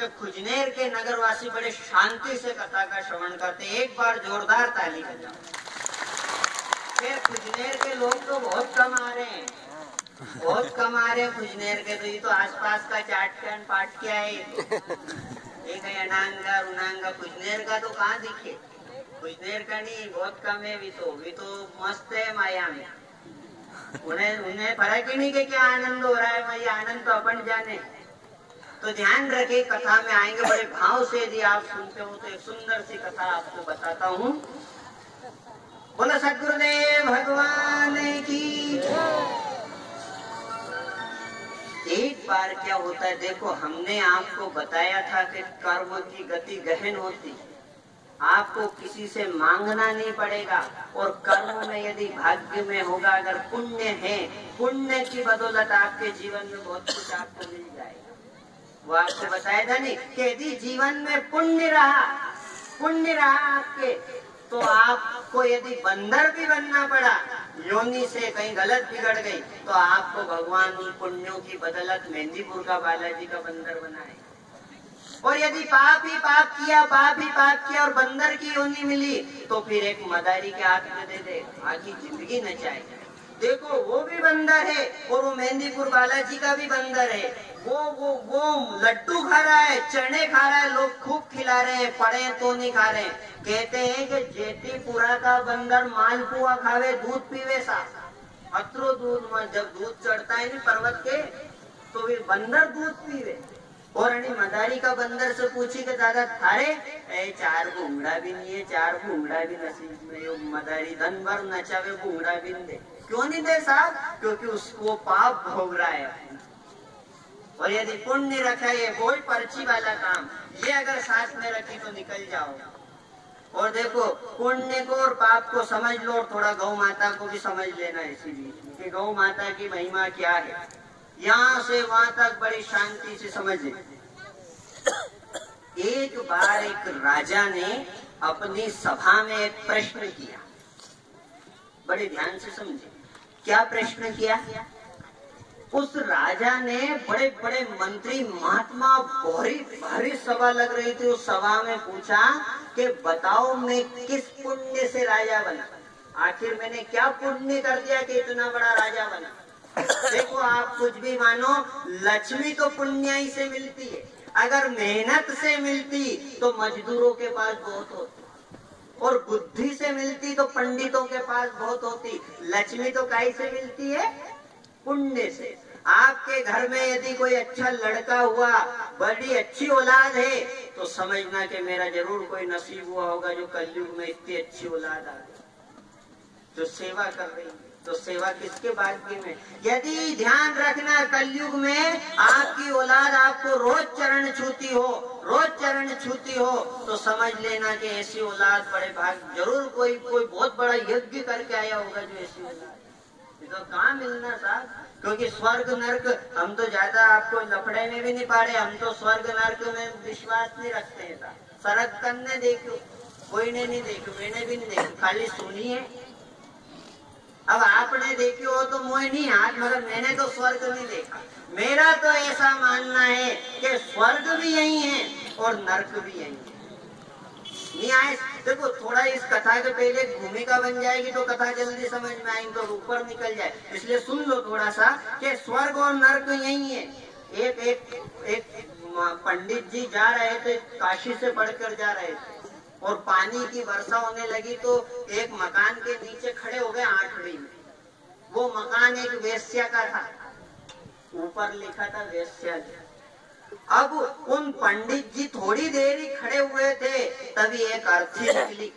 कि खुजनेर के नगरवासी बड़े शांति से कथा का श्रवण करते। एक बार जोरदार ताली बजाओ। फिर खुजनेर के लोग तो बहुत कम आ रहे हैं, बहुत कम आ रहे हैं खुजनेर के। तो ये तो आसपास का चाटकन पाट क्या है, एक है अनांगा उनांगा। खुजनेर का तो कहाँ दिखे, खुजनेर का नहीं, बहुत कम है। भी तो मस्त है माया में। उन्हें फर्क ही नहीं कि क्या आनंद हो रहा है, भाई आनंद तो अपन जाने। तो ध्यान रखे, कथा में आएंगे बड़े भाव से। यदि आप सुनते हो तो एक सुंदर सी कथा आपको बताता हूँ। बोलो सद्गुरुदेव भगवान की। एक बार क्या होता है, देखो हमने आपको बताया था कि कर्म की गति गहन होती, आपको किसी से मांगना नहीं पड़ेगा। और कर्म में यदि भाग्य में होगा, अगर पुण्य है, पुण्य की बदौलत आपके जीवन में बहुत कुछ आपको मिल जाएगा। वो आपको बताया था नहीं कि यदि जीवन में पुण्य रहा आपके, तो आपको यदि बंदर भी बनना पड़ा, योनि से कहीं गलत बिगड़ गई, तो आपको भगवान उन पुण्यों की बदौलत मेहंदीपुर का बालाजी का बंदर बनाए। और यदि पाप ही पाप किया और बंदर की योनि मिली, तो फिर एक मदारी के हाथ में दे दे, आखिरी जिंदगी नचाए। देखो वो भी बंदर है और वो मेहंदीपुर बालाजी का भी बंदर है। वो लड्डू खा रहा है, चने खा रहा है, लोग खूब खिला रहे हैं, पड़े तो नहीं खा रहे। कहते हैं कि जेतीपुरा का बंदर मालपुआ खावे, दूध पीवे सा अतरो दूध। जब दूध चढ़ता है ना पर्वत के, तो फिर बंदर दूध पीवे। और मदारी का बंदर से पूछी कि दादा थारे 4 घूंगड़ा भी नहीं है, 4 घूंगड़ा भी नसीब में। मदारी धन भर नचावे, घूंगड़ा भी नहीं दे। क्यों नहीं दे साहब? क्योंकि उसको पाप भोग रहा है। और यदि पुण्य रखा है, कोई पर्ची वाला काम, ये अगर साथ में रखी तो निकल जाओ। और देखो पुण्य को और पाप को समझ लो, और थोड़ा गौ माता को भी समझ लेना, इसीलिए कि गौ माता की महिमा क्या है। यहाँ से वहां तक बड़ी शांति से समझे। एक बार एक राजा ने अपनी सभा में एक प्रश्न किया, बड़े ध्यान से समझे। क्या प्रश्न किया? उस राजा ने बड़े बड़े मंत्री महात्मा, भारी सभा लग रही थी, उस सभा में पूछा कि बताओ मैं किस पुण्य से राजा बना, आखिर मैंने क्या पुण्य कर दिया कि इतना बड़ा राजा बना। देखो आप कुछ भी मानो, लक्ष्मी तो पुण्य ही से मिलती है। अगर मेहनत से मिलती तो मजदूरों के पास बहुत होती, और बुद्धि से मिलती तो पंडितों के पास बहुत होती। लक्ष्मी तो काहे से मिलती है? पुण्य से। आपके घर में यदि कोई अच्छा लड़का हुआ, बड़ी अच्छी औलाद है, तो समझना कि मेरा जरूर कोई नसीब हुआ होगा जो कलयुग में इतनी अच्छी औलाद आ गई, जो सेवा कर रही है। तो सेवा किसके भाग्य में? यदि ध्यान रखना, कलयुग में आपकी औलाद आपको रोज चरण छूती हो, तो समझ लेना कि ऐसी औलाद बड़े भाग, जरूर कोई बहुत बड़ा यज्ञ करके आया होगा जो ऐसी औलाद। तो कहाँ मिलना साहब? क्योंकि स्वर्ग नर्क हम तो ज्यादा आपको लफड़े में भी नहीं पाड़े, हम तो स्वर्ग नर्क में विश्वास नहीं रखते हैं। सड़क करने देखो, कोई ने नहीं देखो, मैंने भी नहीं देखी, खाली सुनी है। अब आपने देखी हो तो मोह नहीं हाथ, मगर मैंने तो स्वर्ग नहीं देखा। मेरा तो ऐसा मानना है कि स्वर्ग भी यही है और नर्क भी यही है। नहीं आए? देखो थोड़ा इस कथा के पहले भूमिका बन जाएगी तो कथा जल्दी समझ में आएगी, तो ऊपर निकल जाए। इसलिए सुन लो थोड़ा सा कि स्वर्ग और नर्क यही है। एक पंडित जी जा रहे थे, काशी से पढ़कर जा रहे थे, और पानी की वर्षा होने लगी, तो एक मकान के नीचे खड़े हो गए 8वीं में। वो मकान एक वेश्या का था, ऊपर लिखा था वेश्या। अब उन पंडित जी थोड़ी देर ही खड़े हुए थे, तभी एक अर्थी निकली,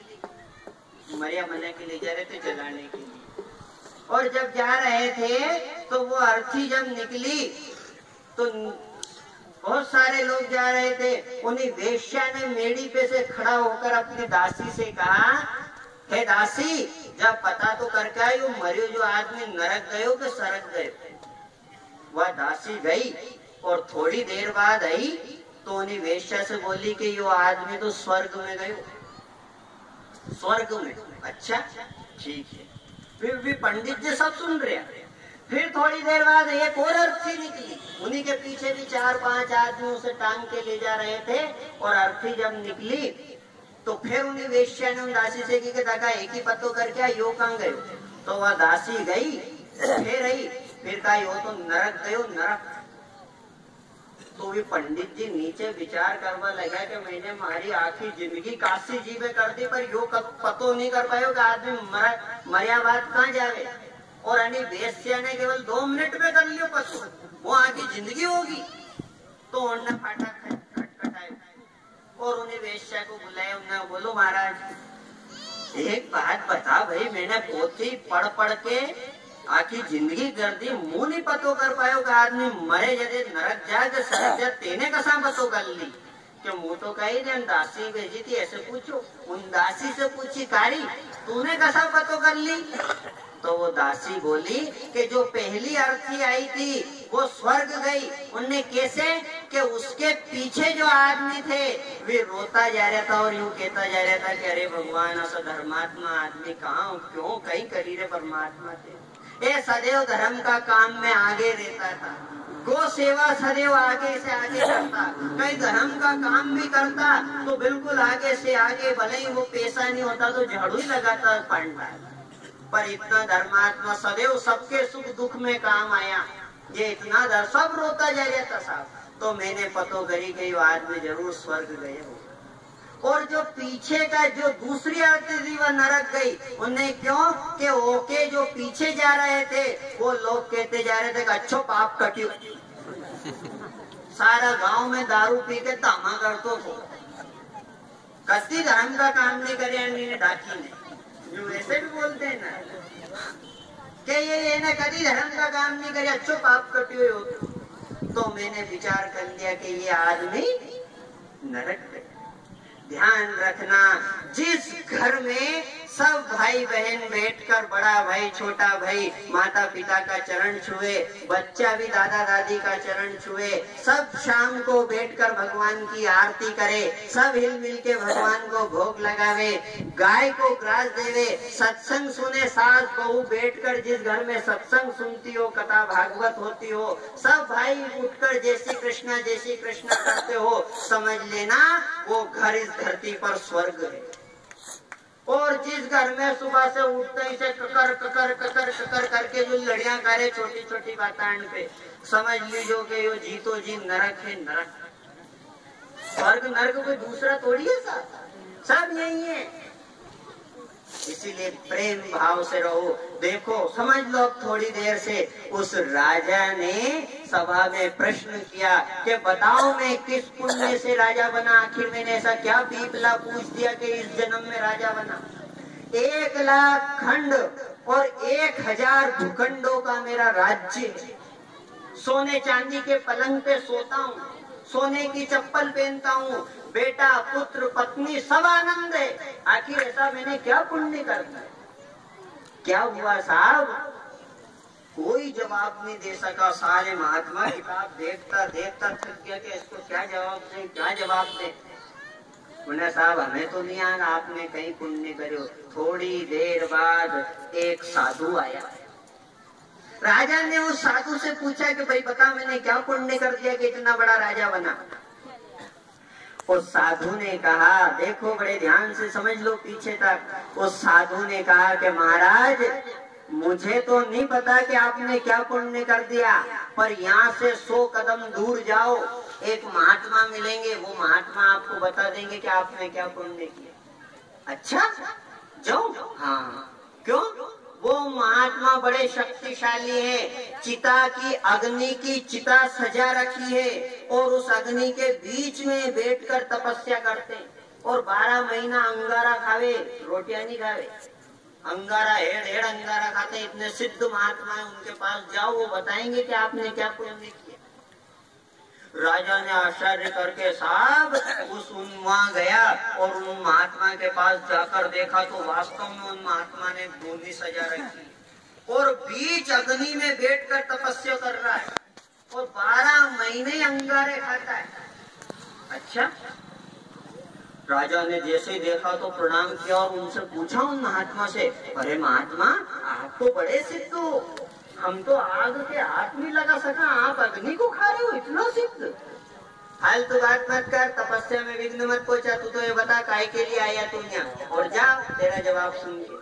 मरिया मना के ले जा रहे थे जलाने के लिए। और जब जा रहे थे तो वो अर्थी जब निकली तो बहुत सारे लोग जा रहे थे। उन्हीं वेश्या ने मेड़ी पे से खड़ा होकर अपनी दासी से कहा, हे दासी, जब पता तो करके आई वो मरियो जो आदमी नरक गयो कि सरक गए। वह दासी गई और थोड़ी देर बाद आई तो उन्हीं वेश्या से बोली कि यो आदमी तो स्वर्ग में गयो। स्वर्ग में? अच्छा ठीक है। फिर भी पंडित जी सब सुन रहे हैं। फिर थोड़ी देर बाद एक और अर्थी निकली, उन्हीं के पीछे भी 4-5 आदमी उसे टांग के ले जा रहे थे। और अर्थी जब निकली तो फिर उन्हें वेश्या ने उन दासी से की कि दादा एक ही पत्तो करके यो कहाँ गयो। तो वह दासी गई, फिर आई, फिर कहा यो तो नरक गयो, नरक। तो भी पंडित जी नीचे विचार करवा लगा कि मैंने हमारी आखिरी जिंदगी काशी जी में कर दी, पर यो पतो नहीं कर पायो कि आदमी मरिया बात कहाँ जावे। और अन्य वेश्या ने केवल 2 मिनट में कर लियो पतो, वो आगे जिंदगी होगी। तो उन्होंने फाटा खटखटाया और उन्हें वेश्या को बुलाया। उन्हें बोलो महाराज एक बात बता भाई, मैंने पोथी पढ़ के आखिर जिंदगी कर दी, मुंह नहीं पतो कर पायो कि आदमी मरे जदे नरक जाए सरक जाए, तेने कसा पतो कर ली कि मुंह तो कही दे दासी भेजी थी, ऐसे पूछो। उन दासी से पूछी कारी तूने कसा पतो कर ली। तो वो दासी बोली कि जो पहली अर्थी आई थी वो स्वर्ग गई। उनने कैसे कि उसके पीछे जो आदमी थे वे रोता जा रहा था और यूं कहता जा रहा था कि अरे भगवान ऐसा धर्मात्मा आदमी कहाँ क्यों कहीं करी रे परमात्मा थे। ये सदैव धर्म का काम में आगे रहता था, गो सेवा सदैव आगे से आगे करता, कहीं धर्म का काम भी करता तो बिल्कुल आगे से आगे, भले ही वो पैसा नहीं होता तो झाड़ू ही लगाता पंडा। पर इतना धर्मात्मा सदैव सबके सुख दुख में काम आया, ये इतना सब रोता जा रहा था साहब। तो मैंने पतो करी गई आदमी जरूर स्वर्ग गए हो। और जो पीछे का जो दूसरी आरती थी वह नरक गई। उन्हें क्यों कि ओके जो पीछे जा रहे थे वो लोग कहते जा रहे थे कि अच्छो पाप कटियो। सारा गांव में दारू पी के तामा करतो थे, कति धर्म का काम नहीं करे डाकी ने, जो ऐसे भी बोलते हैं ना कि ये ना कभी धर्म का काम नहीं करे, अच्छो पाप कटियो। तो मैंने विचार कर लिया कि ये आदमी नरक गया। ध्यान रखना, जिस घर में सब भाई बहन बैठकर बड़ा भाई छोटा भाई माता पिता का चरण छुए, बच्चा भी दादा दादी का चरण छुए, सब शाम को बैठकर भगवान की आरती करे, सब हिल मिल के भगवान को भोग लगावे, गाय को ग्रास देवे, सत्संग सुने, सास बहू बैठकर जिस घर में सत्संग सुनती हो, कथा भागवत होती हो, सब भाई उठकर जय श्री कृष्णा करते हो, समझ लेना वो घर इस धरती पर स्वर्ग है। और जिस घर में सुबह से उठते ही से ककर ककर ककर ककर करके जो लड़ियां करे छोटी छोटी बातान पे, समझ लीजो कि यो जीतो जी नरक है, नरक। स्वर्ग नरक कोई दूसरा थोड़ी है, सब यही है। इसीलिए प्रेम भाव से रहो। देखो समझ लो, थोड़ी देर से उस राजा ने सभा में प्रश्न किया कि बताओ मैं किस पुण्य से राजा बना। आखिर मैंने ऐसा क्या पीपला पूछ दिया कि इस जन्म में राजा बना। 1 लाख खंड और 1000 भूखंडों का मेरा राज्य है। सोने चांदी के पलंग पे सोता हूँ, सोने की चप्पल पहनता हूँ, बेटा पुत्र पत्नी सब आनंद है। आखिर ऐसा मैंने क्या पुण्य करता है? क्या हुआ साहब? कोई जवाब नहीं दे सका। सारे महात्मा किताब देखता देखता थक गया कि इसको क्या जवाब दे, क्या जवाब दे। उन्हें साहब हमें तो नहीं आना, आपने कहीं पुण्य करो। थोड़ी देर बाद एक साधु आया। राजा ने उस साधु से पूछा कि भाई बता मैंने क्या पुण्य कर दिया कि इतना बड़ा राजा बना। उस साधु ने कहा, देखो बड़े ध्यान से समझ लो पीछे तक। उस साधु ने कहा कि महाराज मुझे तो नहीं पता कि आपने क्या पुण्य कर दिया, पर यहाँ से 100 कदम दूर जाओ, एक महात्मा मिलेंगे, वो महात्मा आपको बता देंगे कि आपने क्या पुण्य किया। अच्छा जाओ? हाँ। क्यों? वो महात्मा बड़े शक्तिशाली है, चिता की अग्नि की चिता सजा रखी है और उस अग्नि के बीच में बैठकर तपस्या करते हैं और 12 महीना अंगारा खावे, रोटियां नहीं खावे। अंगारा हेड़ अंगारा खाते। इतने सिद्ध महात्मा है, उनके पास जाओ, वो बताएंगे कि आपने क्या पुण्य किया। राजा ने आश्चर्य करके साहब वहां गया और उन महात्मा के पास जाकर देखा तो वास्तव में उन महात्मा ने गोली सजा रखी और बीच अग्नि में बैठकर तपस्या कर रहा है और 12 महीने अंगारे खाता है। अच्छा। राजा ने जैसे देखा तो प्रणाम किया और उनसे पूछा उन महात्मा से, अरे महात्मा आप तो बड़े सिद्ध हो, हम तो आग के हाथ नहीं लगा सका, आप अग्नि को खा रहे हो, इतना सिद्ध। फालतू बात मत कर, तपस्या में विघ्न मत पहुंचा। तू तो ये बता काय के लिए आया तू यहाँ, और जा तेरा जवाब सुन के।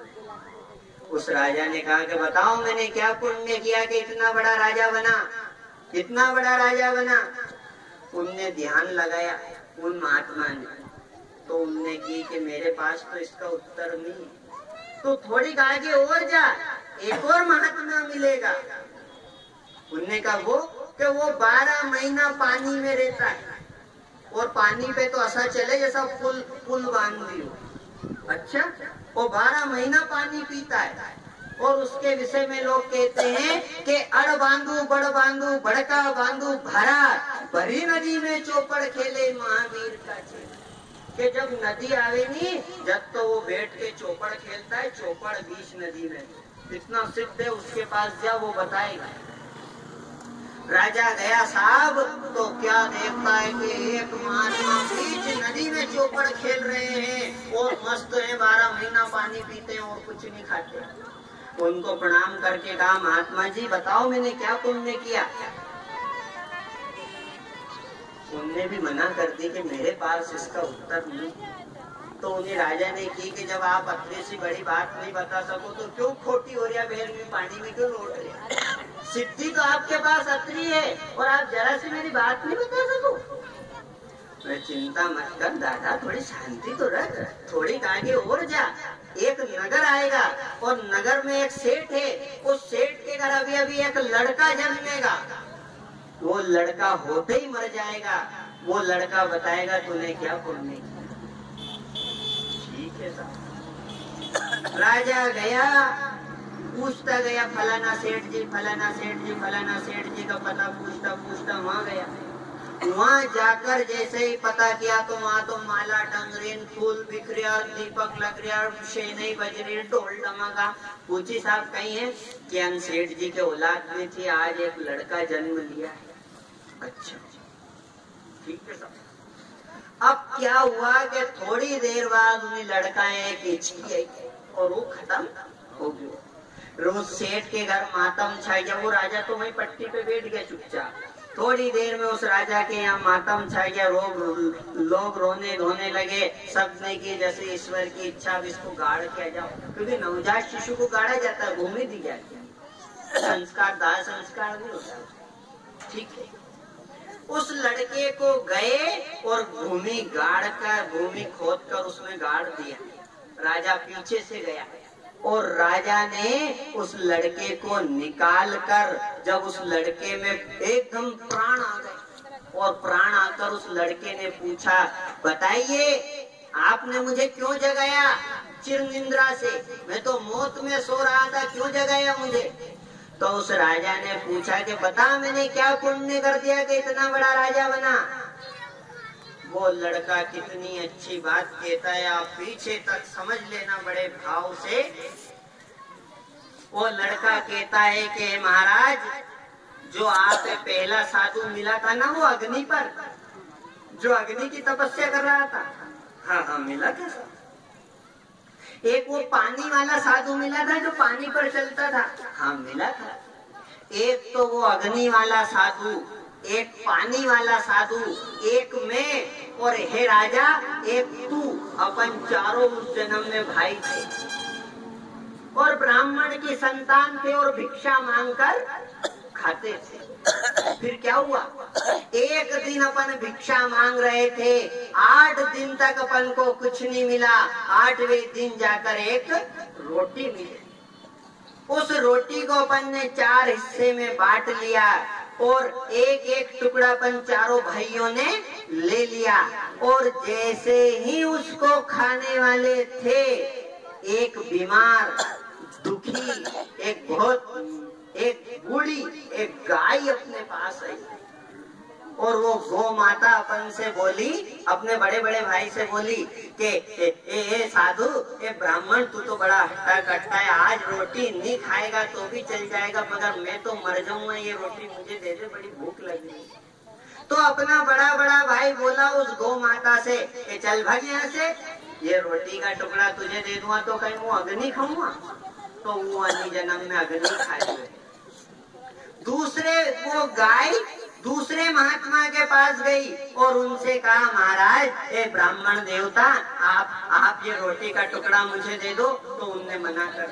उस राजा ने कहा कि बताओ मैंने क्या पुण्य किया कि इतना बड़ा राजा बना, इतना बड़ा राजा बना। उनने ध्यान लगाया उन महात्मा ने, तो उनने की कि मेरे पास तो इसका उत्तर नहीं, तो थोड़ी आगे और जा, एक और महात्मा मिलेगा। उनने कहा वो कि वो 12 महीना पानी में रहता है, और पानी पे तो ऐसा चले जैसा पुल बांध दी हो। अच्छा, वो 12 महीना पानी पीता है, और उसके विषय में लोग कहते हैं कि अड़ बांधू बड़ बांधू बड़का बांधू भरा, भरी नदी में चौपड़ खेले महावीर का चेला। कि जब नदी आवे नहीं, जब तो वो बैठ के चौपड़ खेलता है, चौपड़ बीच नदी में। इतना सिद्ध है, उसके पास जा, वो बताएगा। राजा गया साहब, तो क्या देखता है कि एक महात्मा बीच नदी में चौपड़ खेल रहे हैं और मस्त है, 12 महीना पानी पीते हैं और कुछ नहीं खाते। उनको प्रणाम करके कहा महात्मा जी बताओ मैंने क्या पुण्य किया। उनने भी मना कर दी कि मेरे पास इसका उत्तर नहीं। तो उन्हें राजा ने की कि जब आप अपने से बड़ी बात नहीं बता सको तो क्यों खोटी हो रहा बहर में पानी में क्यों लौट रहे? सिद्धि तो आपके पास अतरी है और आप जरा सी मेरी बात नहीं बता सको। मैं चिंता मत कर दादा, थोड़ी शांति तो रख, थोड़ी आगे और जा। एक नगर आएगा और नगर में एक सेठ है, उस सेठ के घर अभी अभी एक लड़का जन्मेगा। वो लड़का होते ही मर जाएगा। वो लड़का बताएगा तूने क्या पुण्य किया। ठीक है साहब। राजा गया, पूछता गया फलाना सेठ जी, फलाना सेठ जी, फलाना सेठ जी का पता पूछता पूछता वहाँ गया। वहाँ जाकर जैसे ही पता किया तो वहाँ तो माला टंगरीन, फूल बिखरे और दीपक लग रहे और शेने बजरी, ढोल डमका। पूछी साहब कहीं है? ज्ञान सेठ जी के औलाद में थी, आज एक लड़का जन्म लिया है। अच्छा ठीक है साहब। अब क्या हुआ कि थोड़ी देर बाद उन्हें लड़का एक हिचकी आई और वो खत्म हो गया। रोज सेठ के घर मातम छा गया। वो राजा तो वहीं पट्टी पे बैठ गया चुपचाप। थोड़ी देर में उस राजा के यहाँ मातम छा गया, लोग रोने धोने लगे। सबने की जैसे ईश्वर की इच्छा अब इसको गाड़ किया जाओ, क्योंकि नवजात शिशु को गाड़ा जाता है, भूमि दी जाती है, संस्कार दाह संस्कार नहीं होता। ठीक है, उस लड़के को गए और भूमि गाड़ कर, भूमि खोद कर उसमें गाड़ दिया। राजा पीछे से गया और राजा ने उस लड़के को निकाल कर, जब उस लड़के में एकदम प्राण आ गए और प्राण आकर उस लड़के ने पूछा बताइए आपने मुझे क्यों जगाया चिर निंद्रा से, मैं तो मौत में सो रहा था, क्यों जगाया मुझे? तो उस राजा ने पूछा कि बता मैंने क्या पुण्य कर दिया कि इतना बड़ा राजा बना। वो लड़का कितनी अच्छी बात कहता है, आप पीछे तक समझ लेना बड़े भाव से। वो लड़का कहता है कि महाराज, जो आप पहला साधु मिला था ना, वो अग्नि पर, जो अग्नि की तपस्या कर रहा था। हाँ हाँ मिला था। एक वो पानी वाला साधु मिला था जो पानी पर चलता था। हाँ मिला था। एक तो वो अग्नि वाला साधु, एक पानी वाला साधु, एक मैं और हे राजा एक तू, अपन चारों उस जन्म में भाई थे और ब्राह्मण की संतान थे और भिक्षा मांगकर खाते थे। फिर क्या हुआ? एक दिन अपन भिक्षा मांग रहे थे, 8 दिन तक अपन को कुछ नहीं मिला। 8वें दिन जाकर एक रोटी मिली। उस रोटी को अपन ने 4 हिस्से में बांट लिया और एक एक टुकड़ा अपन चारों भाइयों ने ले लिया। और जैसे ही उसको खाने वाले थे, एक बीमार दुखी, एक बूढ़ी एक गाय अपने पास आई और वो गौ माता अपन से बोली, अपने बड़े बड़े भाई से बोली कि ए साधु, ए ब्राह्मण, तू तो बड़ा हट्टा कट्टा है, आज रोटी नहीं खाएगा तो भी चल जाएगा, मगर मैं तो मर जाऊंगा, ये रोटी मुझे दे दे, बड़ी भूख लगी। तो अपना बड़ा बड़ा भाई बोला उस गौ माता से कि चल भाग यहाँ से, ये रोटी का टुकड़ा तुझे दे दूंगा तो कहीं वो अग्नि खाऊंगा। तो वो अन्य जन्म में अग्नि खाए हुए। दूसरे वो गाय दूसरे महात्मा के पास गई और उनसे कहा, महाराज, ए ब्राह्मण देवता, आप ये रोटी का टुकड़ा मुझे दे दो। तो उनने मना कर,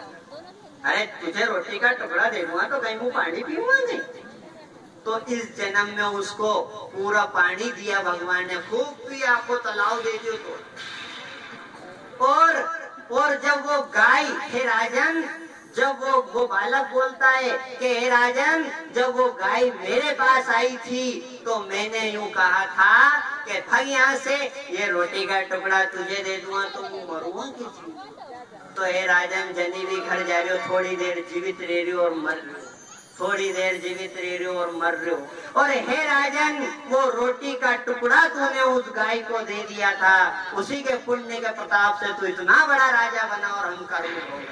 अरे तुझे रोटी का टुकड़ा दे दूंगा तो कहीं मुंह पानी पीऊंगा नहीं। तो इस जन्म में उसको पूरा पानी दिया भगवान ने, खूब पिया, आपको तालाब दे दियो तो। और जब वो गाय, हे राजन, जब वो बालक बोलता है कि हे राजन, जब वो गाय मेरे पास आई थी तो मैंने यूं कहा था कि भाग यहाँ से, ये रोटी का टुकड़ा तुझे दे दूंगा तो मैं मरूंगा किसी। तो हे राजन, जनी भी घर जा रहे हो, थोड़ी देर जीवित रह रही हो और मर रही हो, थोड़ी देर जीवित रह रहे हो और मर रहे हो। और हे राजन, वो रोटी का टुकड़ा तूने उस गाय को दे दिया था, उसी के पुण्य के प्रताप से तू इतना बड़ा राजा बना और हम कर्म हो गए।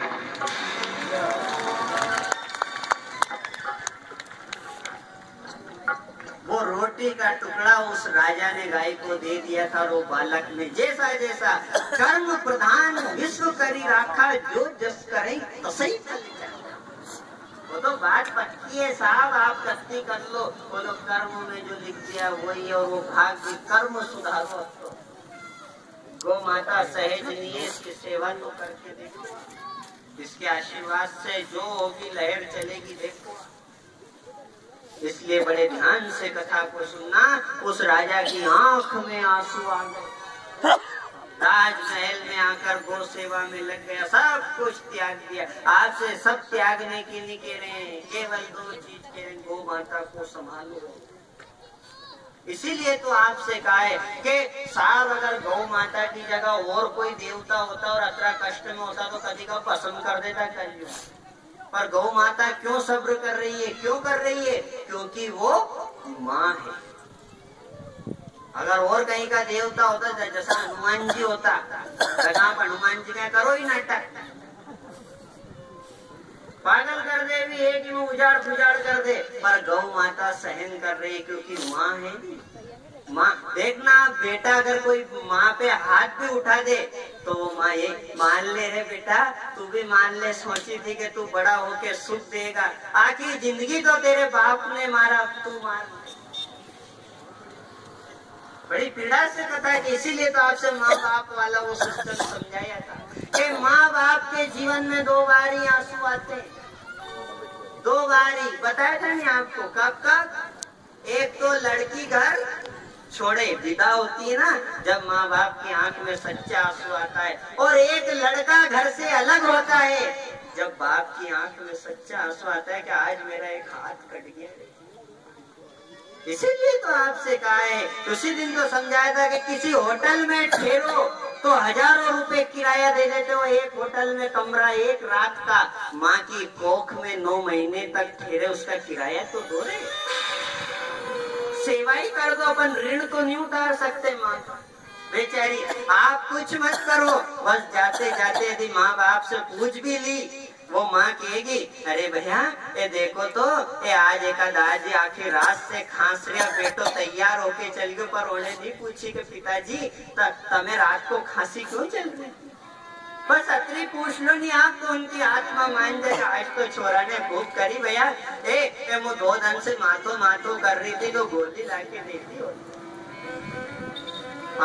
वो रोटी का टुकड़ा उस राजा ने गाय को दे दिया था और वो बालक ने जैसा जैसा कर्म प्रधान विश्व करी राखा, जो जस करे तसई फल जाए। वो तो बात पक्की है साहब, आप कस्ती कर लो, वो लोग कर्म में जो लिख दिया वही, और वो भाग्य कर्म सुधारो। तो गौ माता सहज नियत की सेवा तो करके देखो, इसके आशीर्वाद से जो होगी लहर चलेगी, देखो। इसलिए बड़े ध्यान से कथा को सुनना। उस राजा की आंख में आंसू आ गए, राजमहल में आकर गौ सेवा में लग गया, सब कुछ त्याग दिया। आपसे सब त्यागने की नहीं कह रहे हैं, केवल दो चीज कह रहे हैं, गौ माता को संभालो। इसीलिए तो आपसे कहा है कि साहब, अगर गौ माता की जगह और कोई देवता होता और अतरा कष्ट में होता तो कभी का पसंद कर देता कलयुग। पर गौ माता क्यों सब्र कर रही है, क्यों कर रही है? क्योंकि वो माँ है। अगर और कहीं का देवता होता, जैसा हनुमान जी होता, जगह हनुमान जी क्या करो ही नाटक, पागल कर दे भी एक ही उजाड़ पुजाड़ कर दे, पर गौ माता सहन कर रही है क्योंकि माँ है। माँ देखना, बेटा अगर कोई माँ पे हाथ भी उठा दे तो वो माँ ये मान ले, रे बेटा तू भी मान ले, सोची थी कि तू बड़ा होके सुख देगा, आखिर जिंदगी तो तेरे बाप ने मारा, तू मार। बड़ी पीड़ा से कथा है। इसीलिए तो आपसे माँ बाप वाला वो सिस्टम समझाया था कि माँ बाप के जीवन में दो बार ही आंसू आते हैं, दो बार ही। बताया था नहीं आपको, कब कब? एक तो लड़की घर छोड़े विदा होती है ना, जब माँ बाप की आंख में सच्चा आंसू आता है, और एक लड़का घर से अलग होता है जब बाप की आंख में सच्चा आंसू आता है कि आज मेरा एक हाथ कट गया। इसीलिए तो आपसे कहा है, उसी दिन तो समझाया था कि किसी होटल में ठहरो तो हजारों रुपए किराया दे देते हो, एक होटल में कमरा एक रात का। माँ की कोख में 9 महीने तक ठहरे, उसका किराया तो दो रहे। सेवा ही कर दो, अपन ऋण तो नहीं उतार सकते माँ का। बेचारी आप कुछ मत करो, बस जाते जाते यदि माँ बाप से पूछ भी ली, वो माँ कहेगी, अरे भैया ये देखो तो, ये आज एक दादी आखिर रात से खांस रहा, बेटो तैयार होके चल गयो, पर उन्हें नहीं पूछी कि पिताजी तमें रात को खांसी क्यों चल रही? बस अतरी पूछ लो नहीं आप तो उनकी आत्मा मान जाएगा। आज तो छोरा ने खूब करी भैया, ए वो 2 दिन से माथो कर रही थी तो गोली लाके देती हो,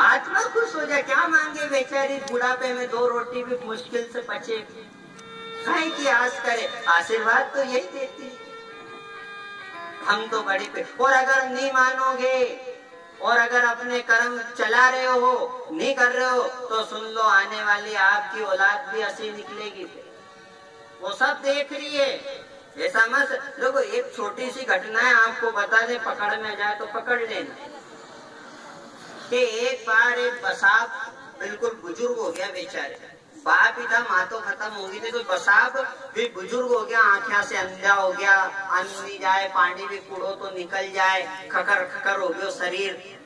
आत्मा खुश हो जाए। क्या मांगे बेचारी, बुढ़ापे में 2 रोटी भी मुश्किल से पचे, काहे की आस करे? आशीर्वाद तो यही देती है। हम तो बड़ी पे, और अगर नहीं मानोगे और अगर अपने कर्म चला रहे हो, नहीं कर रहे हो, तो सुन लो, आने वाली आपकी औलाद भी ऐसी निकलेगी। वो सब देख रही है, ऐसा मत देखो। एक छोटी सी घटना है, आपको बता दे, पकड़ में जाए तो पकड़ लेना कि एक बार एक बसाप बिल्कुल बुजुर्ग हो गया बेचारे, बाप ही था, माँ तो खत्म हो गई थी, तो बसाप भी बुजुर्ग हो गया, आँखें से अंधा हो गया, अन्न नहीं जाए, पानी भी कूड़ो तो निकल जाए, खकर खकर हो गया शरीर,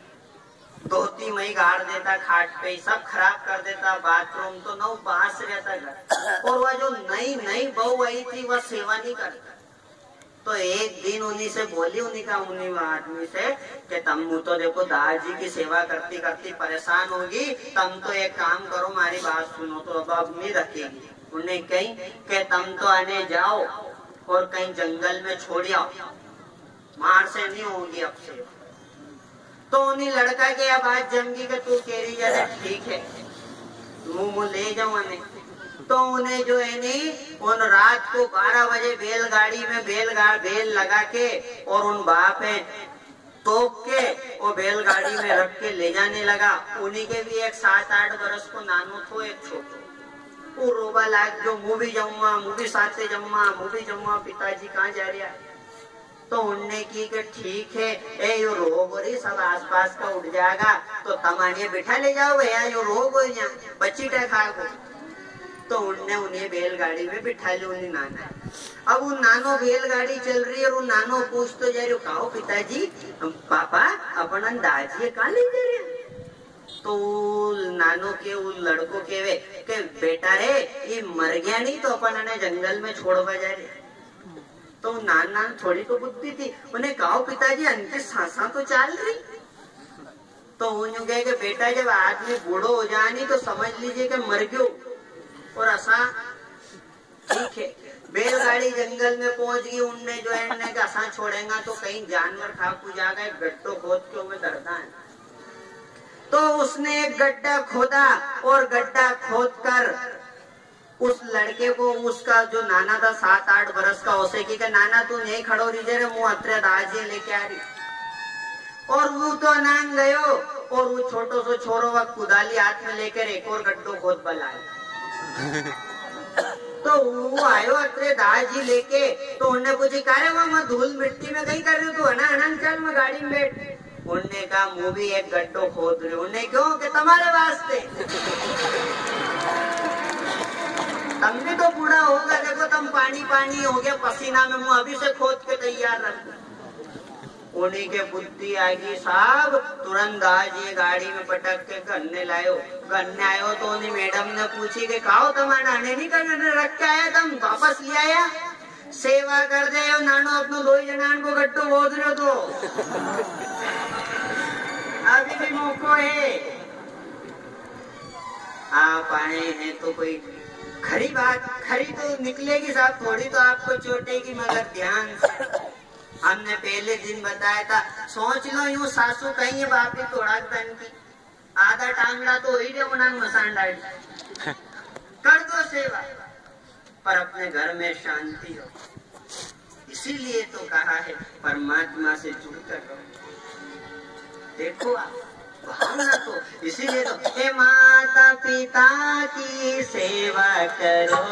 धोती में ही गाड़ देता, खाट पे सब खराब कर देता, बाथरूम तो नौ बांस रहता घर। और वह जो नई बहू आई थी वह सेवा नहीं करता। तो एक दिन उन्हीं से बोली, उन्हीं आदमी से कि तुम तो देखो दादाजी की सेवा करती करती परेशान होगी, तुम तो एक काम करो, हमारी बात सुनो, तो अब नहीं रखेगी। उन्हें कहीं कि तुम तो आने जाओ और कहीं जंगल में छोड़ आओ, मार से नहीं होगी अब से। तो उन्हीं लड़का के अब बात जमगी कि तू कह रही जरा ठीक है मुंह ले जाऊं नहीं। तो उन्हें जो है नहीं उन रात को 12 बजे बैलगाड़ी में बेल लगा के और उन बाप है तोप के वो बैलगाड़ी में रख के ले जाने लगा। उन्हीं के भी एक 7-8 बरस को नानो थो एक छोटो। वो रोबा लाग जो मुँह भी साथे जम्मा पिताजी कहाँ जा रहा है। तो उनने की कि ठीक है ए यो रोग हो रही सब आसपास का उठ जाएगा तो तमानिया बिठा ले जाओ भैया यो रोग हो यहाँ बच्ची टा खा को। तो उनने उन्हें बैलगाड़ी में बिठा लिया उन्हें नाना। अब वो नानो बैलगाड़ी चल रही है और वो नानो पूछ तो जा रही कहो पिताजी पापा अपन दाजी कहाँ ले जा रहे। तो नानो के वो लड़को के वे के बेटा रे ये मर गया नहीं तो अपन जंगल में छोड़वा जा रहे। तो नाना थोड़ी तो बुद्धि थी उन्हें कहो पिताजी उनकी सांसा तो चल रही। तो उन्हें कहे कि बेटा जब आदमी बूढ़ो हो जानी तो समझ लीजिए कि मर गयो और ऐसा ठीक है। बैलगाड़ी जंगल में पहुंच गई उनने जो है असा छोड़ेगा तो कहीं जानवर खा कू जाएगा। एक गड्ढो खोद के उन्हें डरता है। तो उसने एक गड्ढा खोदा और गड्ढा खोद कर उस लड़के को उसका जो नाना था 7-8 बरस का उसे की नाना तू नहीं खड़ो रही जे मुँह अत्र दाजी लेके आ रही। और वो तो नान गयो और वो छोटो सो छोरो वक्त कुदाली हाथ में लेकर एक और गड्ढो खोद बलाया। तो वो आयो अत्रे दाजी लेके तो उन्हें पूछी कारे वहां धूल मिट्टी में कहीं कर रही तू अनंत चल मैं गाड़ी में बैठ। उन्हें कहा मुँह भी एक गड्ढो खोद रही। उन्हें क्यों कि तुम्हारे वास्ते तम भी तो बूढ़ा होगा देखो तुम पानी हो गया पसीना में मुँह अभी से खोद के तैयार रखो। उन्हीं के बुद्धि आएगी साहब तुरंत दाजी गाड़ी में पटक के गन्ने आयो। तो उन्हीं मैडम ने पूछी कि कहो तुम्हारा आने नहीं करने रख के आया तुम वापस ले आया सेवा कर दे नानो अपनो 2 जनान को गट्टो बोध रहे तो अभी भी मौको है आप आए हैं तो कोई खरी बात खरी तो निकलेगी साहब थोड़ी तो आपको चोटेगी मगर ध्यान से। हमने पहले दिन बताया था सोच लो यूं सासू कहीं है बापी तोड़ा तन की आधा टांगड़ा तो ही उन्हें मसान डाल कर दो सेवा पर अपने घर में शांति हो। इसीलिए तो कहा है परमात्मा से जुड़कर रहो। देखो आप भावना तो इसीलिए तो हे माता पिता की सेवा करो।